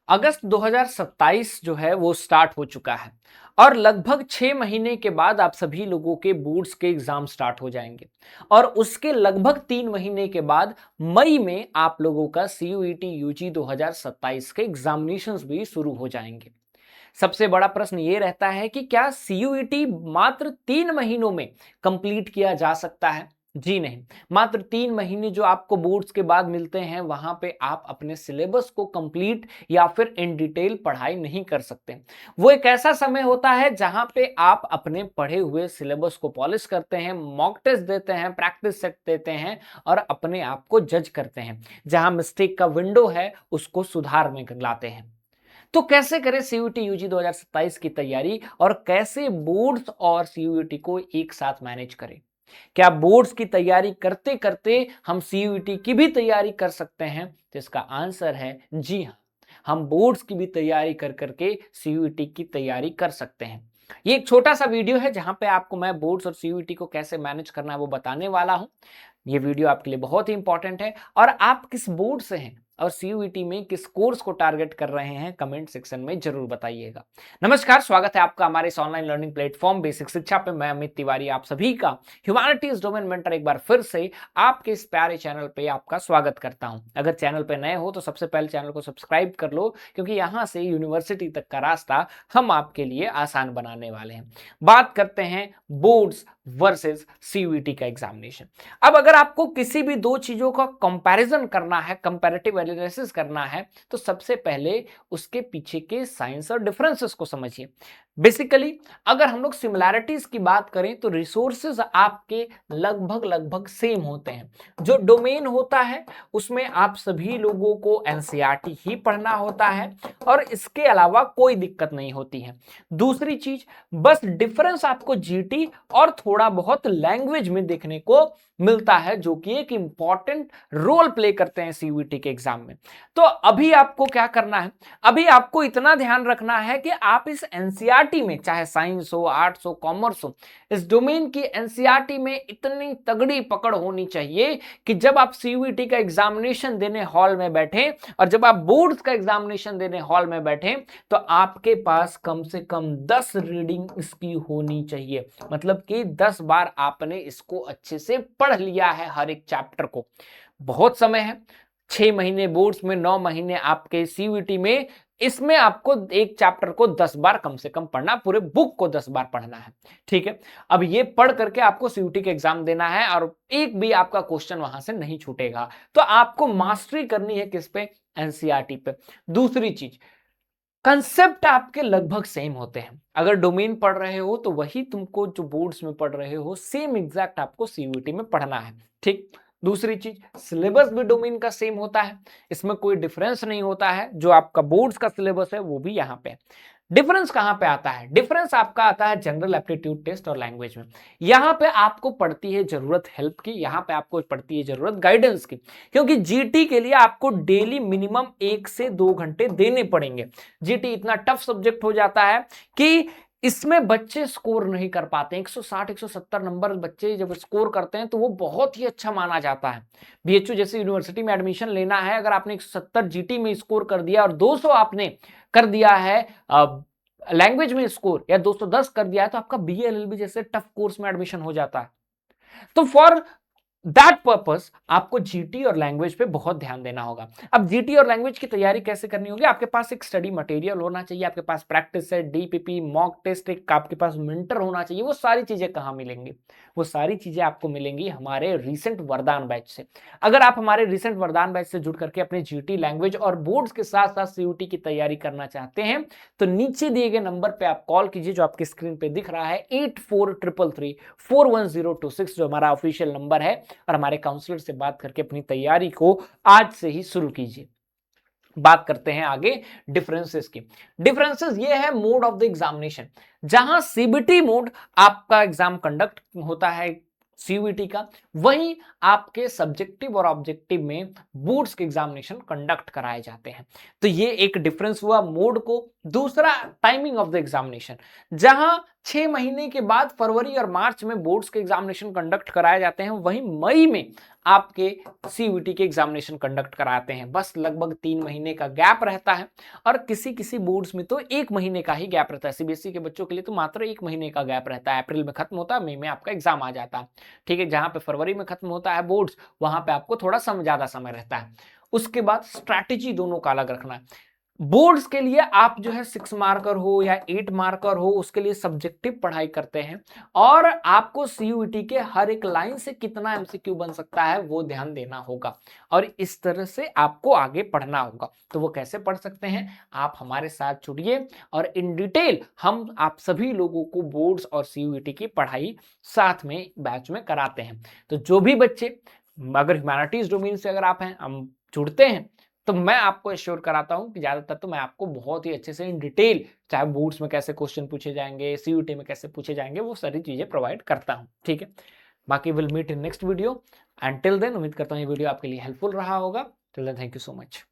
अगस्त 2027 जो है वो स्टार्ट हो चुका है और लगभग 6 महीने के बाद आप सभी लोगों के बोर्ड्स के एग्जाम स्टार्ट हो जाएंगे और उसके लगभग 3 महीने के बाद मई में आप लोगों का सीयूईटी यूजी 2027 के एग्जामिनेशंस भी शुरू हो जाएंगे। सबसे बड़ा प्रश्न ये रहता है कि क्या सीयूईटी मात्र 3 महीनों में कंप्लीट किया जा सकता है? जी नहीं। मात्र 3 महीने जो आपको बोर्ड्स के बाद मिलते हैं वहां पे आप अपने सिलेबस को कंप्लीट या फिर इन डिटेल पढ़ाई नहीं कर सकते। वो एक ऐसा समय होता है जहां पे आप अपने पढ़े हुए सिलेबस को पॉलिश करते हैं, मॉक टेस्ट देते हैं, प्रैक्टिस सेट देते हैं और अपने आप को जज करते हैं। जहां मिस्टेक का विंडो है उसको सुधार में लाते हैं। तो कैसे करें सीयूईटी यूजी 2027 की तैयारी और कैसे बोर्ड्स और सीयूईटी को एक साथ मैनेज करें? क्या बोर्ड्स की तैयारी करते करते हम सीयूईटी की भी तैयारी कर सकते हैं? तो इसका आंसर है जी हां। हम बोर्ड्स की भी तैयारी कर करके सीयूईटी की तैयारी कर सकते हैं। ये एक छोटा सा वीडियो है जहां पे आपको मैं बोर्ड्स और सीयूईटी को कैसे मैनेज करना है वो बताने वाला हूं। ये वीडियो आपके लिए बहुत ही इंपॉर्टेंट है और आप किस बोर्ड से हैं और सीयूईटी में किस कोर्स को टारगेट कर रहे हैं कमेंट सेक्शन में जरूर बताइएगा। नमस्कार, स्वागत है आपका हमारे इस ऑनलाइन लर्निंग प्लेटफॉर्म बेसिक शिक्षा पे। मैं अमित तिवारी आप सभी का ह्यूमैनिटीज डोमेन मेंटर एक बार फिर से आपके इस प्यारे चैनल पे आपका स्वागत करता हूं। अगर चैनल पे नए हो तो सबसे पहले चैनल को सब्सक्राइब कर लो क्योंकि यहां से यूनिवर्सिटी तक का रास्ता हम आपके लिए आसान बनाने वाले हैं। बात करते हैं बोर्ड्स वर्सेस सीयूईटी का एग्जामिनेशन। अब अगर आपको किसी भी दो चीजों का कंपैरिजन करना है, कंपैरेटिव एनालिसिस करना है, तो सबसे पहले उसके पीछे के साइंस और डिफरेंसेस को समझिए। बेसिकली अगर हम लोग सिमिलैरिटीज की बात करें तो रिसोर्सेज आपके लगभग लगभग सेम होते हैं। जो डोमेन होता है उसमें आप सभी लोगों को एनसीईआरटी ही पढ़ना होता है और इसके अलावा कोई दिक्कत नहीं होती है। दूसरी चीज, बस डिफरेंस आपको जीटी और थोड़ा बहुत लैंग्वेज में देखने को मिलता है जो कि एक इंपॉर्टेंट रोल प्ले करते हैं सीयूईटी के एग्जाम में। तो अभी आपको क्या करना है? अभी आपको इतना ध्यान रखना है कि आप इस एनसीईआरटी में, चाहे साइंस हो, आर्ट्स हो, कॉमर्स हो, इस डोमेन की एनसीईआरटी में इतनी तगड़ी पकड़ होनी चाहिए कि जब आप सीयूईटी का एग्जामिनेशन देने हॉल में बैठे और जब आप बोर्ड्स का एग्जामिनेशन देने हॉल में बैठे तो आपके पास कम से कम 10 रीडिंग इसकी होनी चाहिए। मतलब कि 10 बार आपने इसको अच्छे से पढ़ लिया है हर एक चैप्टर को। बहुत समय है, 6 महीने बोर्ड्स में, 9 महीने आपके सीयूईटी में। इसमें आपको एक चैप्टर को 10 बार कम से कम पढ़ना, पूरे बुक को 10 बार पढ़ना है। ठीक है, अब ये पढ़ करके आपको सीयूईटी का एग्जाम देना है और एक भी आपका क्वेश्चन वहां से नहीं छूटेगा। तो आपको मास्टरी करनी है किस पे? एनसीईआरटी पे। दूसरी चीज, कंसेप्ट आपके लगभग सेम होते हैं। अगर डोमेन पढ़ रहे हो तो वही तुमको जो बोर्ड्स में पढ़ रहे हो सेम एग्जैक्ट आपको सीयूईटी में पढ़ना है। ठीक। दूसरी चीज, सिलेबस भी डोमेन का सेम होता है, इसमें कोई डिफरेंस नहीं होता है। जो आपका बोर्ड्स का सिलेबस है वो भी यहां पे। डिफरेंस कहां पे आता है? डिफरेंस आपका आता है जनरल एप्टीट्यूड टेस्ट और लैंग्वेज में। यहां पे आपको पड़ती है जरूरत हेल्प की, यहां पे आपको पड़ती है जरूरत गाइडेंस की, क्योंकि जीटी के लिए आपको डेली मिनिमम 1 से 2 घंटे देने पड़ेंगे। जीटी इतना टफ सब्जेक्ट हो जाता है कि इसमें बच्चे स्कोर नहीं कर पाते। 160 170 नंबर बच्चे जब स्कोर करते हैं तो वो बहुत ही अच्छा माना जाता है। बीएचयू जैसी यूनिवर्सिटी में एडमिशन लेना है, अगर आपने 170 जीटी में स्कोर कर दिया और 200 आपने कर दिया है लैंग्वेज में स्कोर, या 210 कर दिया है, तो आपका बीए एलएलबी जैसे टफ कोर्स में एडमिशन हो जाता है। तो फॉर दैट पर्पस आपको जीटी और लैंग्वेज पे बहुत ध्यान देना होगा। अब जीटी और लैंग्वेज की तैयारी कैसे करनी होगी? आपके पास एक स्टडी मटेरियल होना चाहिए, आपके पास प्रैक्टिस है, डीपीपी, मॉक टेस्ट, एक आपके पास मेंटर होना चाहिए। वो सारी चीजें कहां मिलेंगी? वो सारी चीजें आपको मिलेंगी हमारे रिसेंट वरदान बैच से। अगर आप हमारे रिसेंट वरदान बैच से जुड़ करके अपने जीटी, लैंग्वेज और बोर्ड्स के साथ साथ सीयूटी की तैयारी करना चाहते हैं तो नीचे दिए गए नंबर पे आप कॉल कीजिए जो आपकी स्क्रीन पे दिख रहा है, 8433341026, जो हमारा ऑफिशियल नंबर है, और हमारे काउंसलर से बात करके अपनी तैयारी को आज से ही शुरू कीजिए। बात करते हैं आगे डिफरेंसेस की। डिफरेंसेस ये है मोड ऑफ द एग्जामिनेशन। जहां सीबीटी मोड आपका एग्जाम कंडक्ट होता है सीयूईटी का, वहीं आपके सब्जेक्टिव और ऑब्जेक्टिव में बोर्ड्स के एग्जामिनेशन कंडक्ट कराए जाते हैं। तो ये एक डिफरेंस हुआ मोड को। दूसरा, टाइमिंग ऑफ द एग्जामिनेशन। जहां 6 महीने के बाद फरवरी और मार्च में बोर्ड्स के एग्जामिनेशन कंडक्ट कराए जाते हैं, वहीं मई में आपके सीयूईटी के एग्जामिनेशन कंडक्ट कराते हैं। बस लगभग 3 महीने का गैप रहता है और किसी किसी बोर्ड्स में तो 1 महीने का ही गैप रहता है। सीबीएसई के बच्चों के लिए तो मात्र 1 महीने का गैप रहता है। अप्रैल में खत्म होता है, मई में आपका एग्जाम आ जाता है। ठीक है, जहां पे फरवरी में खत्म होता है बोर्ड्स, वहां पे आपको थोड़ा ज्यादा समय रहता है। उसके बाद स्ट्रैटेजी दोनों का अलग रखना है। बोर्ड्स के लिए आप जो है 6 मार्कर हो या 8 मार्कर हो, उसके लिए सब्जेक्टिव पढ़ाई करते हैं और आपको सीयूईटी के हर एक लाइन से कितना एमसीक्यू बन सकता है वो ध्यान देना होगा और इस तरह से आपको आगे पढ़ना होगा। तो वो कैसे पढ़ सकते हैं, आप हमारे साथ जुड़िए और इन डिटेल हम आप सभी लोगों को बोर्ड्स और सीयूईटी की पढ़ाई साथ में बैच में कराते हैं। तो जो भी बच्चे अगर ह्यूमैनिटीज डोमेन से अगर आप हैं, हम जुड़ते हैं, तो मैं आपको एश्योर कराता हूं कि ज्यादातर तो मैं आपको बहुत ही अच्छे से इन डिटेल, चाहे बोर्ड्स में कैसे क्वेश्चन पूछे जाएंगे, सीयूटी में कैसे पूछे जाएंगे, वो सारी चीजें प्रोवाइड करता हूं। ठीक है, बाकी will meet in next video and till then उम्मीद करता हूं ये वीडियो आपके लिए हेल्पफुल रहा होगा। Till then thank you so much.